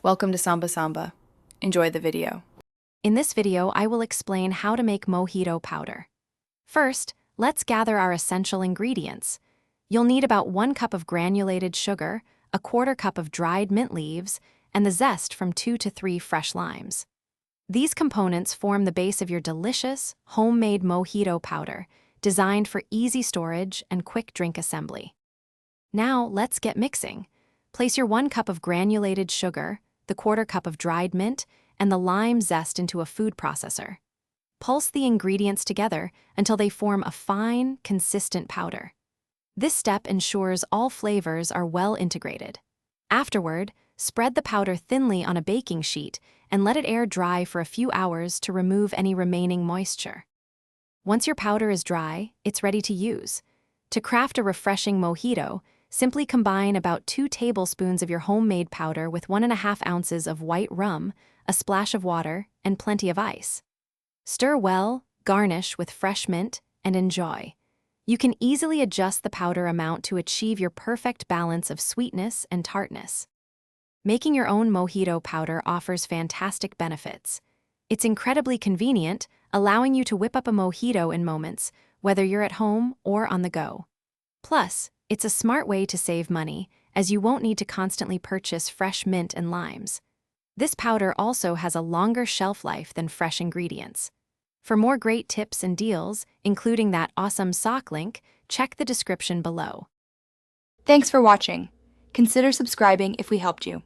Welcome to Samba Samba. Enjoy the video. In this video, I will explain how to make mojito powder. First, let's gather our essential ingredients. You'll need about 1 cup of granulated sugar, a 1/4 cup of dried mint leaves, and the zest from 2 to 3 fresh limes. These components form the base of your delicious, homemade mojito powder, designed for easy storage and quick drink assembly. Now, let's get mixing. Place your 1 cup of granulated sugar, the 1/4 cup of dried mint, and the lime zest into a food processor. Pulse the ingredients together until they form a fine, consistent powder. This step ensures all flavors are well integrated. Afterward, spread the powder thinly on a baking sheet and let it air dry for a few hours to remove any remaining moisture. Once your powder is dry, it's ready to use. To craft a refreshing mojito, simply combine about 2 tablespoons of your homemade powder with 1½ ounces of white rum, a splash of water, and plenty of ice. Stir well, garnish with fresh mint, and enjoy. You can easily adjust the powder amount to achieve your perfect balance of sweetness and tartness. Making your own mojito powder offers fantastic benefits. It's incredibly convenient, allowing you to whip up a mojito in moments, whether you're at home or on the go. Plus, it's a smart way to save money, as you won't need to constantly purchase fresh mint and limes. This powder also has a longer shelf life than fresh ingredients. For more great tips and deals, including that awesome sock link, check the description below. Thanks for watching. Consider subscribing if we helped you.